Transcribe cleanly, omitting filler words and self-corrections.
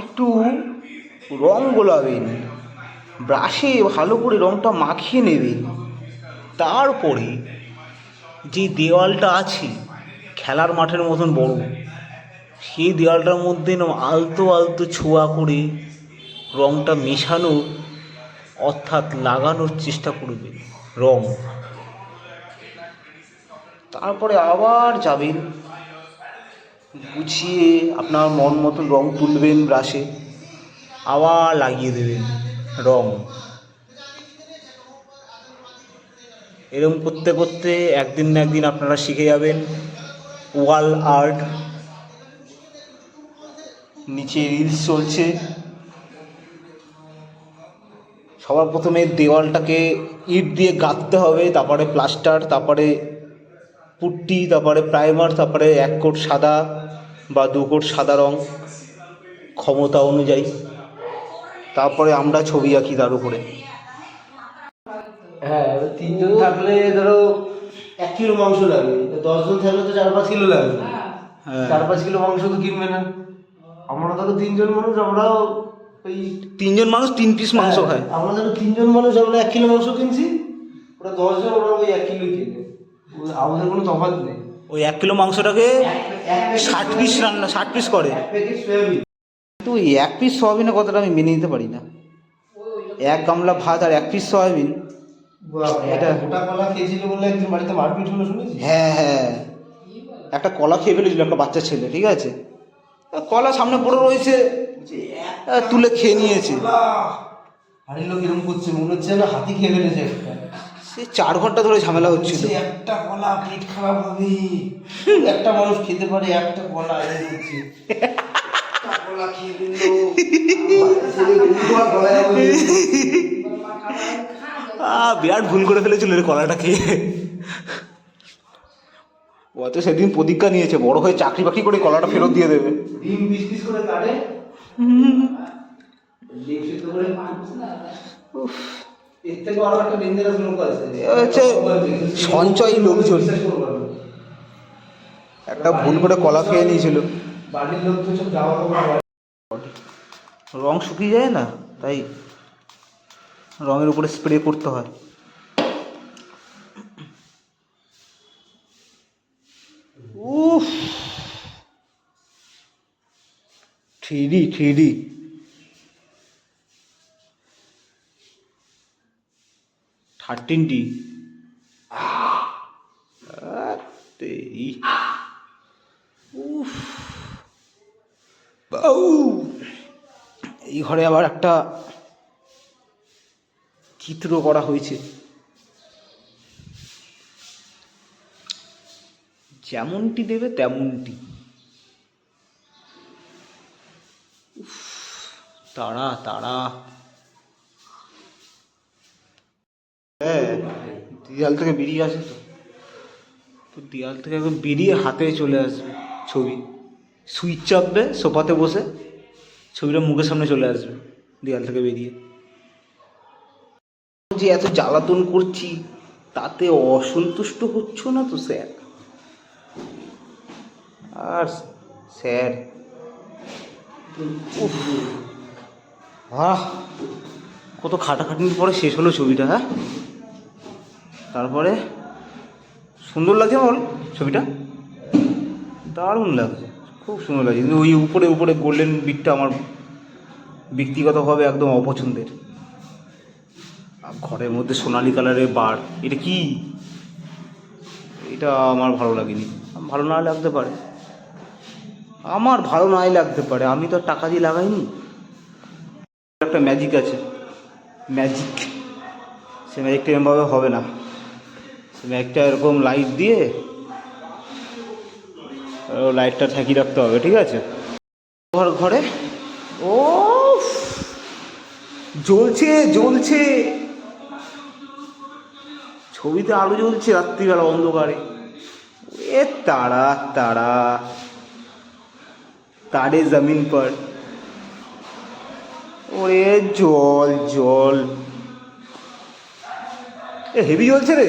একটু রং গোলাবেন, ব্রাশে ভালো করে রংটা মাখিয়ে নেবেন। তারপরে যে দেওয়ালটা আছে খেলার মাঠের মতন বড়, সেই দেওয়ালটার মধ্যে আলতো আলতো ছোঁয়া করে রংটা মেশানোর অর্থাৎ লাগানোর চেষ্টা করবেন রং। তারপরে আবার যাবেন, গুছিয়ে আপনার মন মতন রং তুলবেন ব্রাশে, আবার লাগিয়ে দেবেন রং। এরকম করতে করতে একদিন না একদিন আপনারা শিখে যাবেন ওয়াল আর্ট। নিচে রিলস চলছে। সবার প্রথমে দেওয়ালটাকে ইট দিয়ে গাঁথতে হবে, তারপরে প্লাস্টার, তারপরে পুট্টি, তারপরে প্রাইমার, তারপরে 1 কোট সাদা বা 2 কোট সাদা রং ক্ষমতা অনুযায়ী। তারপরে আমরা ছবি আঁকি তার উপরে। হ্যাঁ, 3 জন থাকলে ধরো 1 কিলো মাংস লাগবে, 10 জন থাকলে তো 4-5 কিলো লাগবে। 4-5 কিলো মাংস তো কিনবে না। আমরা ধরো 3 জন মানুষ, আমরাও ওই 3 জন মানুষ 3 পিস মাংস খায়। আমরা ধরো 3 জন মানুষ, আমরা 1 কিলো মাংস কিনছি, ওরা 10 জন, ওরা ওই 1 কিলো কিনবে, আমাদের কোনো তফাৎ নেই। ওই 1 কিলো মাংসটাকে 60 পিস রান্না, 60 পিস করে। 1 প্যাকেট সয়াবিন। কিন্তু ওই 1 পিস সয়াবিনের কথাটা আমি মেনে নিতে পারি না। 1 গামলা ভাত আর 1 পিস সয়াবিন, এটা গোটা কলা খেয়েছিল বলে একদিন বাড়িতে মারপিট হলো, শুনেছি। হ্যাঁ হ্যাঁ, একটা কলা খেয়ে ফেলেছিল একটা বাচ্চা ছেলে, ঠিক আছে, কলা সামনে পড়ে রয়েছে, তুলে খেয়ে নিয়েছে। বাড়ির লোক এরকম করছে, মনে হচ্ছে না হাতি খেয়ে ফেলেছে। সে 4 ঘন্টা ধরে ঝামেলা হচ্ছিল। একটা কলা পেট খারাপ হবে, একটা মানুষ খেতে পারে একটা কলা, কলা খেয়ে ফেললো, বিরাট ভুল করে ফেলেছিল রে কলাটা খেয়ে। ও তো সেদিন প্রতিজ্ঞা নিয়েছে বড় হয়ে চাকরি বাকরি করে কলাটা ফেরত দিয়ে দেবে। ডিম 20 পিস করে কাটে, ডিম সিদ্ধ করে। এর থেকে আরো একটা ডেঞ্জারাস লোক আছে, হচ্ছে সঞ্চয়ী লোকজন। একটা ভুল করে কলা খেয়ে নিয়েছিল। বাড়ির লোক তো সব যাওয়া রং শুকিয়ে যায় না, তাই রঙের উপরে স্প্রে করতে হয়। উফ, 3D 13D। উফ, এই ঘরে আবার একটা চিত্র করা হয়েছে, যেমনটি দেবে তেমনটি। তারা তারা হ্যাঁ, দেয়াল থেকে বেরিয়ে আসে তো দেয়াল থেকে একদম বেরিয়ে হাতে চলে আসবে ছবি। সুইচ চাপবে সোফাতে বসে, ছবিটা মুখের সামনে চলে আসবে দেয়াল থেকে বেরিয়ে। যে এত জ্বালাতন করছি তাতে অসন্তুষ্ট হচ্ছ না তো স্যার? আর স্যার, কত খাটাখাটনির পরে শেষ হলো ছবিটা। হ্যাঁ, তারপরে সুন্দর লাগছে বল ছবিটা, দারুণ লাগছে, খুব সুন্দর লাগছে। কিন্তু ওই উপরে উপরে গোল্ডেন বিটটা আমার ব্যক্তিগতভাবে একদম অপছন্দের। ঘরের মধ্যে সোনালি কালারের বার, এটা কি? এটা আমার ভালো লাগেনি। ভালো না লাগতে পারে, আমার ভালো নাই লাগতে পারে, আমি তো টাকা দিয়ে লাগাইনি। একটা ম্যাজিক আছে, ম্যাজিক, সে ম্যাজিকটা এরকমভাবে হবে না। সে ম্যাজিকটা এরকম লাইট দিয়ে লাইটটা ঠেকিয়ে রাখতে হবে, ঠিক আছে? ঘরে ও জ্বলছে জ্বলছে, ছবিতে আলো জ্বলছে রাত্রিবেলা অন্ধকারে। এ তারা তারা তারে জমিন পর, ওরে জল জল, এ হেভি জ্বলছে রে।